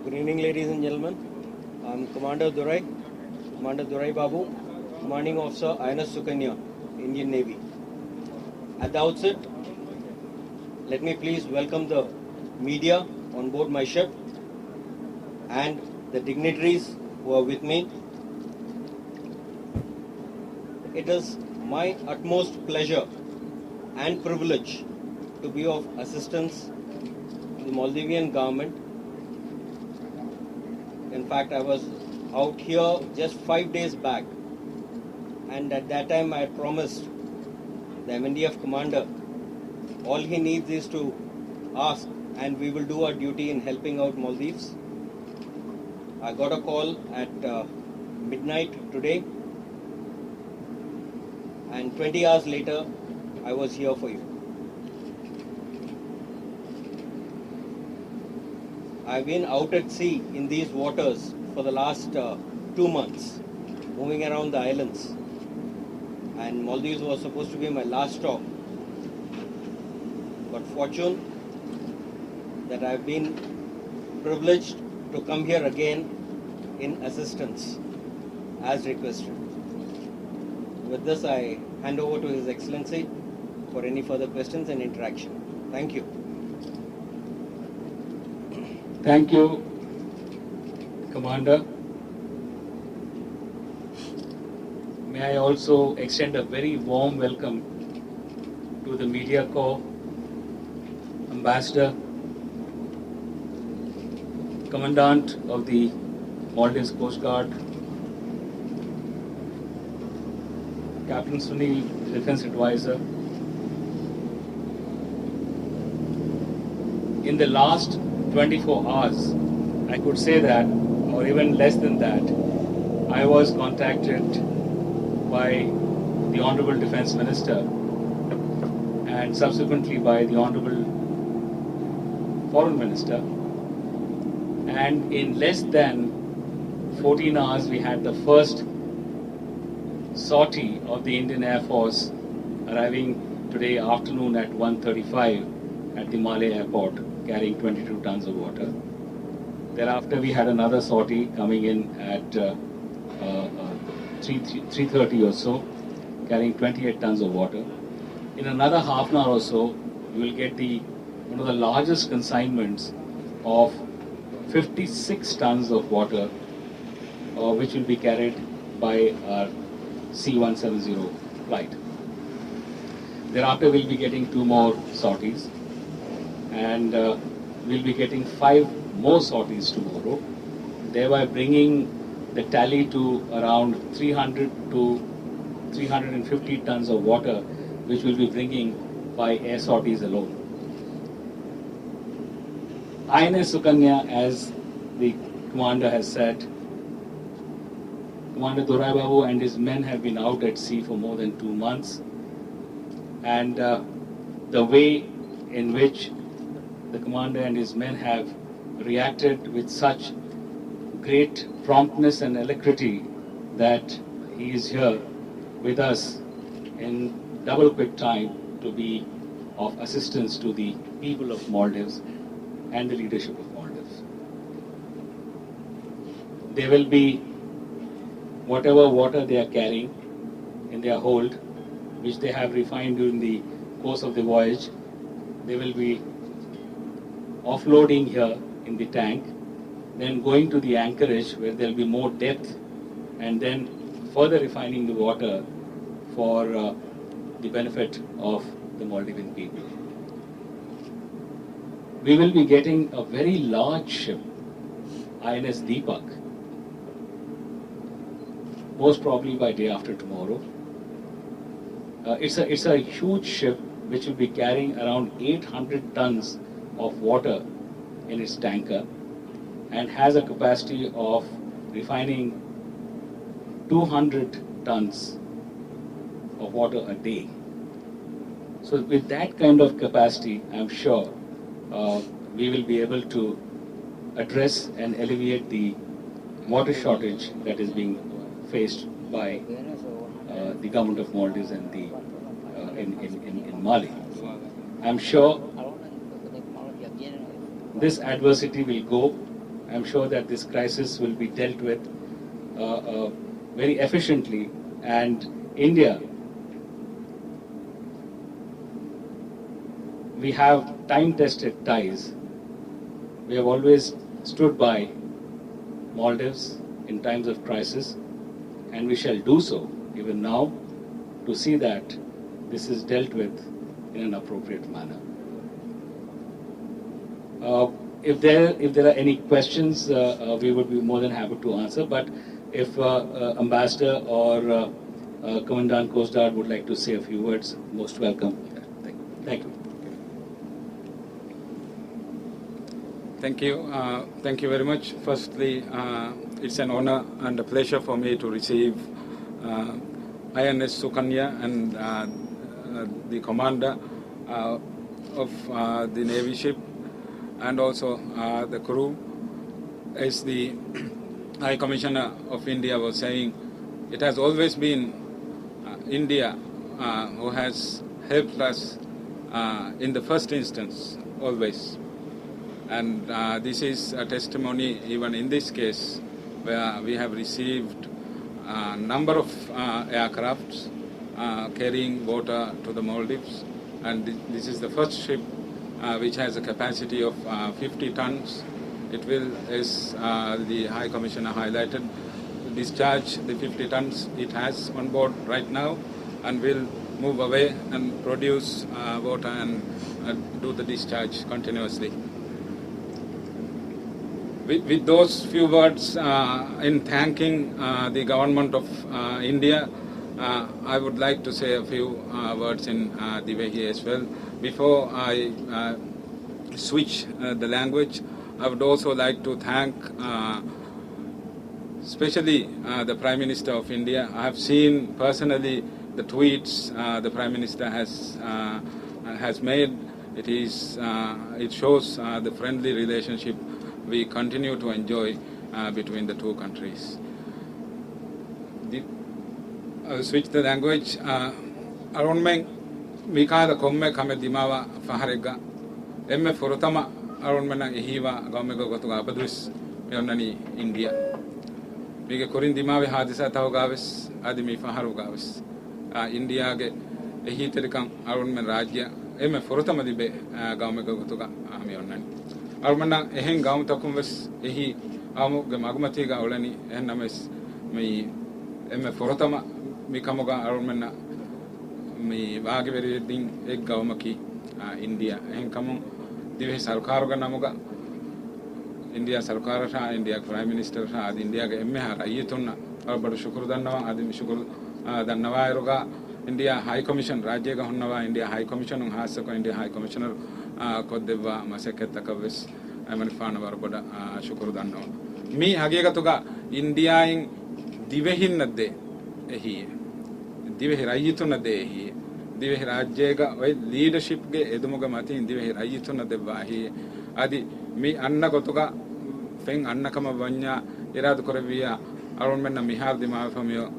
Good evening, ladies and gentlemen. I'm Commander Durai Babu, Commanding Officer INS Sukanya, Indian Navy. At the outset, let me please welcome the media on board my ship and the dignitaries who are with me. It is my utmost pleasure and privilege to be of assistance to the Maldivian government. In fact, I was out here just 5 days back, and at that time I had promised the MNDF commander all he needs is to ask, and we will do our duty in helping out Maldives. I got a call at midnight today, and 20 hours later I was here for you. I've been out at sea in these waters for the last 2 months, moving around the islands, and Maldives was supposed to be my last stop. But fortune that I've been privileged to come here again in assistance as requested. With this, I hand over to His Excellency for any further questions and interaction. Thank you. Thank you, Commander. May I also extend a very warm welcome to the Media Corps, Ambassador, Commandant of the Maldives Coast Guard, Captain Sunil, Defense Advisor. In the last 24 hours, I could say that, or even less than that, I was contacted by the Honorable Defense Minister and subsequently by the Honorable Foreign Minister, and in less than 14 hours we had the first sortie of the Indian Air Force arriving today afternoon at 1:35 at the Malé Airport, carrying 22 tons of water. Thereafter we had another sortie coming in at 3:30 or so, carrying 28 tons of water. In another half an hour or so, you will get one of the largest consignments of 56 tons of water, which will be carried by our C-170 flight. Thereafter, we'll be getting 2 more sorties, and we'll be getting 5 more sorties tomorrow, thereby bringing the tally to around 300 to 350 tons of water, which we'll be bringing by air sorties alone. INS Sukanya, as the commander has said, Commander Durai Babu and his men have been out at sea for more than 2 months, and the way in which the commander and his men have reacted with such great promptness and alacrity that he is here with us in double quick time to be of assistance to the people of Maldives and the leadership of Maldives. They will be, whatever water they are carrying in their hold, which they have refined during the course of the voyage, they will be offloading here in the tank, then going to the anchorage where there will be more depth, and then further refining the water for the benefit of the Maldivian people. We will be getting a very large ship, INS Deepak, most probably by day after tomorrow. It's a huge ship which will be carrying around 800 tons of water in its tanker and has a capacity of refining 200 tons of water a day. So with that kind of capacity, I'm sure we will be able to address and alleviate the water shortage that is being faced by the government of Maldives and in Mali. I'm sure this adversity will go I'm sure that this crisis will be dealt with very efficiently, and India, we have time-tested ties. We have always stood by Maldives in times of crisis, and we shall do so even now to see that this is dealt with in an appropriate manner. If there are any questions, we would be more than happy to answer. But if Ambassador or Commandant Coast Guard would like to say a few words, most welcome. Thank you. Thank you. Thank you very much. Firstly, it's an honor and a pleasure for me to receive INS Sukanya and the commander of the Navy ship, and also the crew. As the High Commissioner of India was saying, it has always been India who has helped us in the first instance, always. And this is a testimony even in this case, where we have received a number of aircrafts carrying water to the Maldives. And this is the first ship which has a capacity of 50 tons. It will, as the High Commissioner highlighted, discharge the 50 tons it has on board right now, and will move away and produce water and do the discharge continuously. With those few words in thanking the government of India, I would like to say a few words in Divehi as well. Before I switch the language, I would also like to thank especially the Prime Minister of India. I have seen personally the tweets the Prime Minister has made. It shows the friendly relationship we continue to enjoy between the two countries. I'll switch the language. Aronmen Mikada Komme Kame Dimawa Faharega Emme Furutama Aronmena Ehiva Gomego Gotuga Badris Yonani India. Mige Korin Dimawe Hadisa Taugavis Adimi Faharu Gavis India ge Ehiterikam Aronmen Raja Emme Furutama Dibe Gomego Gotuga Amionani. Armana ehen gaum takumves ehi amu ge magmati ga olani ehen names mi emme forotama mi kamoga armana mi baage veri din ek gaumaki India ehen kamun dive sarkar ga namuga India sarkar tha India Prime Minister tha ad India ge emme ha rayitonna ar badu shukr dannawa adi mi shukr dannawa eroga India High Commission rajye ga honnawa India High Commission un hasako India High Commissioner Kodeva Masaketa Kavis Amanfana Barboda Shukurdano. Me Hagegatuga India in Divehin de he Divehirayituna de he Divehirajega leadership ge Edumogamati in Divehirayituna de Bahi Adi me Anna Gotuga Feng Anna Kamavanya Irad Koravia Aronmena Mihar di Mafamio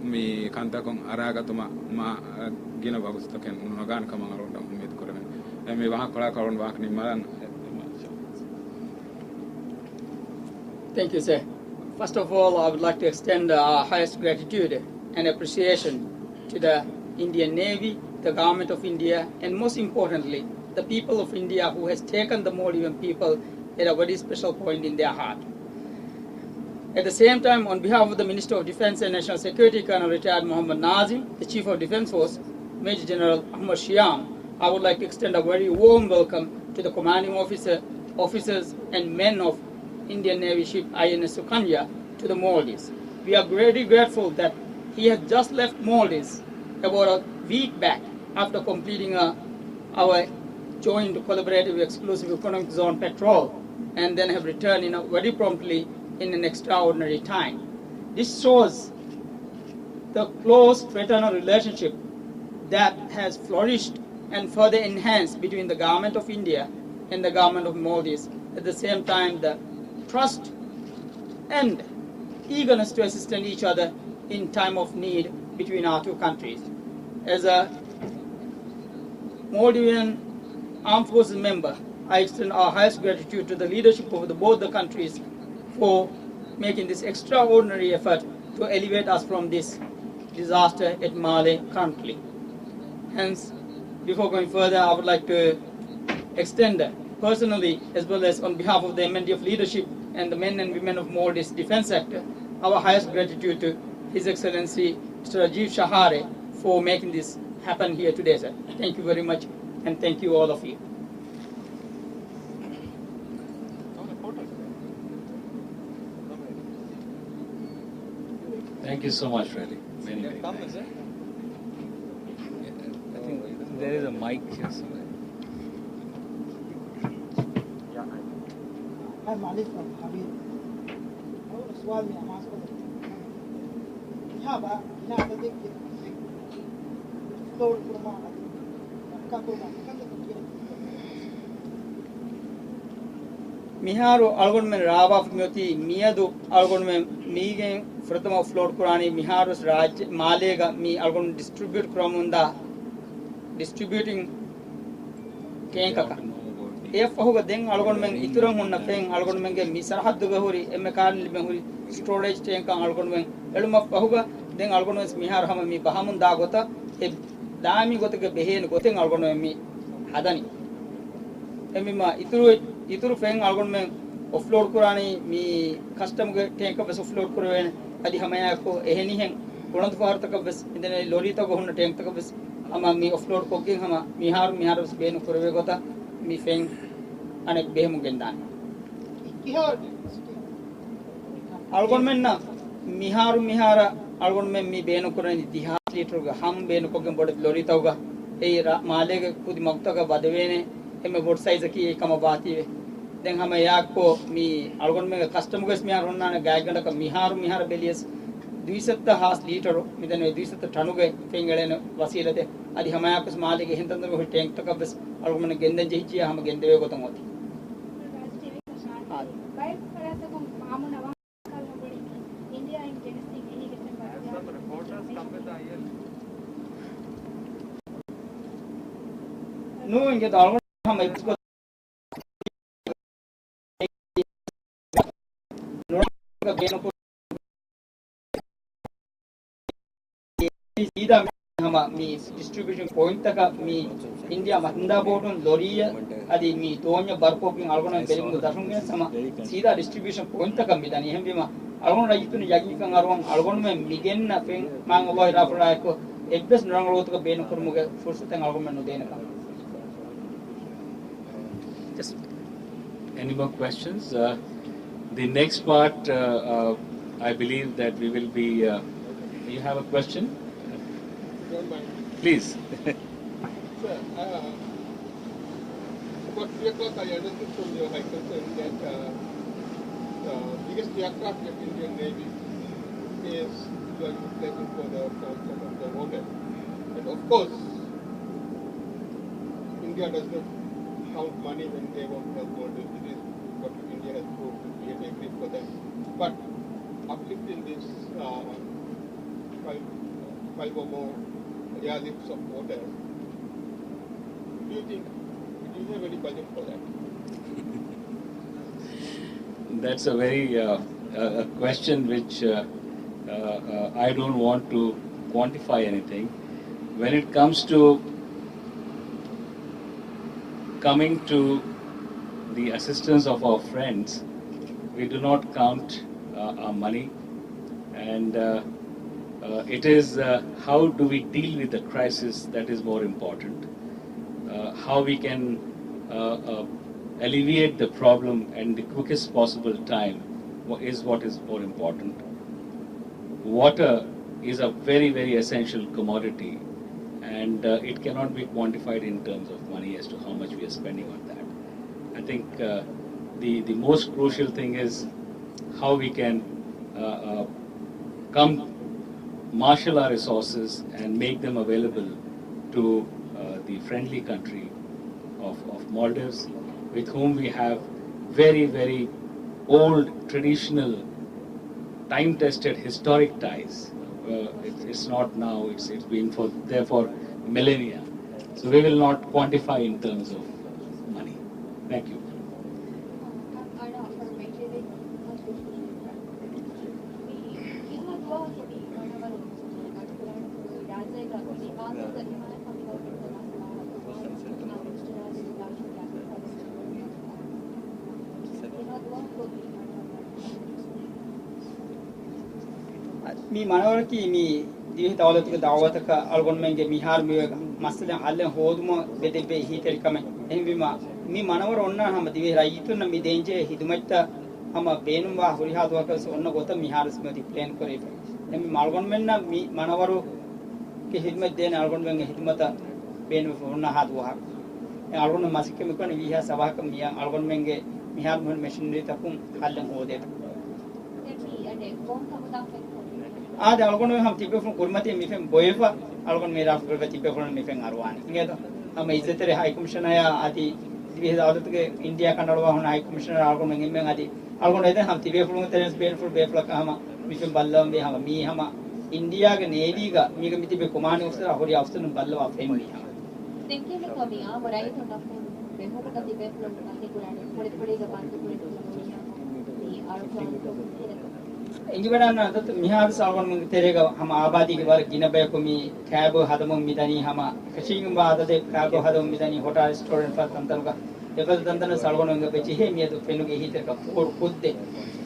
mi Kantakon Aragatuma Ma Gina Bagustakan Unagan Kamangaronda Mid Korean. Thank you, sir. First of all, I would like to extend our highest gratitude and appreciation to the Indian Navy, the government of India, and most importantly, the people of India who has taken the Maldivian people at a very special point in their heart. At the same time, on behalf of the Minister of Defense and National Security, Colonel Retired Mohammad Nazim, the Chief of Defense Force, Major General Ahmad Shyam, I would like to extend a very warm welcome to the commanding officers and men of Indian Navy ship INS Sukanya to the Maldives. We are very grateful that he has just left Maldives about a week back after completing our joint collaborative exclusive economic zone patrol, and then have returned very promptly in an extraordinary time. This shows the close fraternal relationship that has flourished and further enhanced between the government of India and the government of Maldives. At the same time, the trust and eagerness to assist each other in time of need between our two countries. As a Maldivian Armed Forces member, I extend our highest gratitude to the leadership of both the countries for making this extraordinary effort to elevate us from this disaster at Male currently. Hence, before going further, I would like to extend personally, as well as on behalf of the MNDF leadership and the men and women of Maldives defense sector, our highest gratitude to His Excellency Mr. Rajiv Shahare for making this happen here today, sir. Thank you very much, and thank you all of you. Thank you so much, really. Many, many thanks. I think there is a mic here somewhere. I'm Malik from Habib. I want to swallow me a mask of the Haba, not the big floor from a couple of Miharu algonmen Rava Moti Miadu algonmen Migen Fratama float Kurani Miharus Raj Malega mi algon distribute Kramunda distributing Kenkaka. If Hoga then algonmen Ituram on the Peng algonmen Misarhat the Gahuri, Emekan Libahuri, storage tank on algonmen, Eluma Pahuga, then algonens Mihar Hamami Bahamun Dagota, if Dami Gotaka Behin Goting algonomi Hadani. Emima Ituru Feng algonmen offload Kurani, me custom tank of offload Kuran, Adi Hamayako, Ehenihen, one of the Vartakabas, in the Lolita Gona tank Takabas, among me offload cooking Hama, Miharus Ben Kurvegota, me Feng, and a Behemugendan. Algonmen na Mihara, Algonmen me Benukuran, the half liter Ham Benukogan, but Lolita, a Malega Kudimaktaga, Badavene. मैं boat size की एक कम बात है दें हमें याक को मी अलगोन में custom को इसमें आरोना ने गाय गंडा का मिहार बेलियस 200 हास लीटर मिदन 200 टन गए फेंगले ने वसीले थे अभी हमें याक उस माले के हिंदन में टैंक तक बस अलगोन में गेंदे चाहिए हम गेंदे वे को तो मोती नो इनके दालों हम इसको सीधा हम मी डिस्ट्रीब्यूशन पॉइंट तक मी इंडिया महंदा बोटन लोरिया अदी मी तोन्य बरकोपिंग अलगोन बेरिंग दर्शुंगे समा सीधा डिस्ट्रीब्यूशन पॉइंट तक मी दानी हम भी मा अलगोन राइतुन यागी का अलगोन अलगोन में मिगेन ना पेंग मांग वाई राफरा को एक बेस नरंग रोत का बेन कुरमुगे फुर्सत अलगोन में नो देने का Just any more questions? The next part, I believe that we will be. You have a question? Don't mind. Please. Sir, about 3 o'clock I understood from your High Concern that the biggest aircraft of Indian Navy is you are utilizing for the transport of the water. And of course, India does not count money when they want to help Maldives. It is what India has proved to be a great for them. But uplifting this five or more airlifts of water, do you have any budget for that? That's a very a question which I don't want to quantify anything. When it comes to coming to the assistance of our friends, we do not count our money, and it is how do we deal with the crisis that is more important. How we can alleviate the problem in the quickest possible time is what is more important. Water is a very, very essential commodity, and it cannot be quantified in terms of money as to how much we are spending on that. I think the most crucial thing is how we can marshal our resources and make them available to the friendly country of Maldives, with whom we have very, very old, traditional, time-tested, historic ties. It's not now, it's been there for millennia. So we will not quantify in terms of money. Thank you. मी मानवर की मी दिवे दौलत के दावत का अलगोन में के मिहार में मसले हल्ले होदम बेदे बे ही तेरे कमे एम बीमा मी मानवर ओन्ना हम दिवे राइतु न मी देंजे हिदमत हम बेनुम वा हुरिहा दवा का ओन्ना गोता मिहार स्मृति प्लान करे एम मालगोन में ना मी मानवर के हिदमत देन अलगोन में हिदमत बेनु ओन्ना हाथ वा अलगोन मासिक में कोन विहा सभा का मिया अलगोन में के मिहार में मशीनरी तकुम हल्ले होदे आज अलगोन में हम तिबे फुन कुरमती मिफेम बोयफा अलगोन मेरा फुरगा तिबे फुन मिफेम अरवानी इंगे तो हम इज्जत रे हाई कमिश्नर या आदि दिवे दावत के इंडिया कनडवा होना हाई कमिश्नर अलगोन में आदि अलगोन इधर हम तिबे फुन तेरे स्पेन फुल बेफला का हम मिफेम बल्लम भी हम मी हम इंडिया के नेवी का मी के मितिबे कुमार अफसर होरी अफसर बल्लवा फेम मी हम Thinking में कभी आ बड़ाई तो ना बेहो का तिबे फुल ना कुराने थोड़े थोड़े जबान तो पूरे ये आरोप इंगी बड़ा ना तो मिहार सावन में तेरेगा हम आबादी के बारे गिना बे को मी कैब हदम मिदानी हम कशिंग बाद दे कैब हदम मिदानी होटल रेस्टोरेंट पर तंत्र का एवल तंत्र सावन में बेची है मी तो फेनु के ही तेरे का फोड़ खुद दे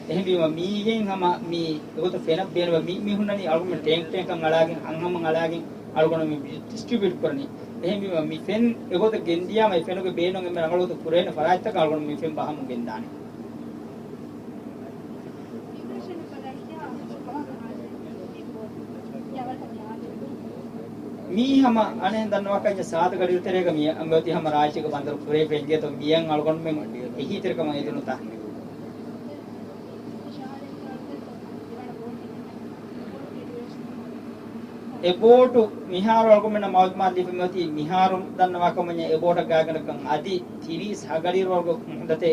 एही भी मी ये हम मी तो फेना बेन मी मी हुननी अलग में टैंक का ngalaगे हम ngalaगे अलग में डिस्ट्रीब्यूट करनी एही भी मी फेन एगो तो गेंदिया में फेनु के बेनो में रंगलो तो पूरे ने फराज तक अलग में फेन बाहम गेंदानी मी हम अने दनवा का जे साथ गड़ी तेरेगा मी अमति हम राज्य के बंदर पूरे फेंगे तो मियंग अलगोन में यही तेरे का मगे दिनुता एबोट मिहार अलगोन में मौज मा दी मति मिहार दनवा का मने एबोट गागन कं आदि थीरी सागड़ी रोग दते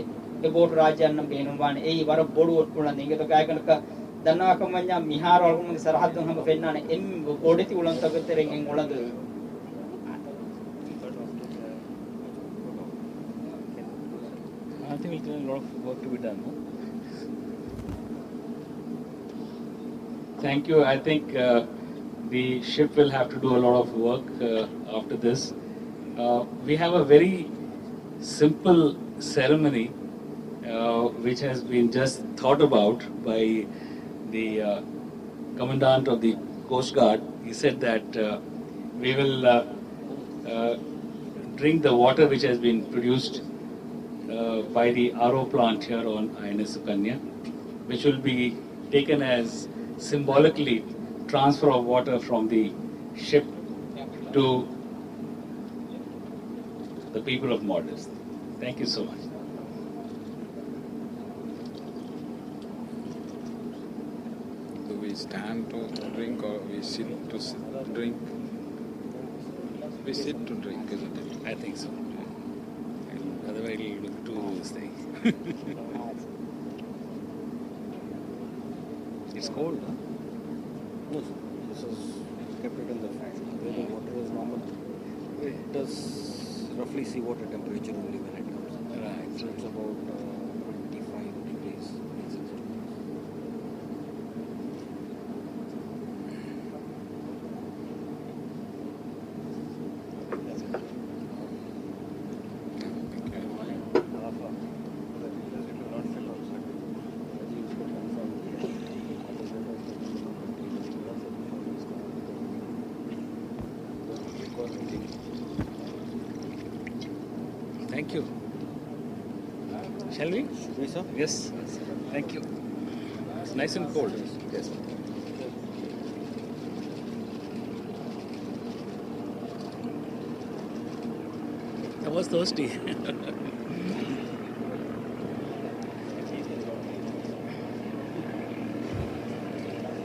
एबोट राज्य अन्न बेनुवान एई वर बोडु उटुला नेगे तो गागन का दनवा का मन्या मिहार अलगोन में सरहद हम फेन्ना ने एम बोडेति उलन तक तेरेंगे उलन I think we'll do a lot of work to be done. No? Thank you. I think the ship will have to do a lot of work after this. We have a very simple ceremony which has been just thought about by the commandant of the Coast Guard. He said that we will drink the water which has been produced by the RO plant here on INS Sukanya, which will be taken as symbolically transfer of water from the ship to the people of Maldives. Thank you so much. Do we stand to drink or we sit to drink? We sit to drink, isn't it? I think so. Otherwise, it will look too thing. It's cold, huh? No, this is kept it in the fridge. Where the water is normal, it does roughly seawater temperature only when it comes. Right. So it's about 25 degrees. Thank you. Shall we? Should we, sir? Yes. Thank you. It's nice and cold. Yes. I was thirsty.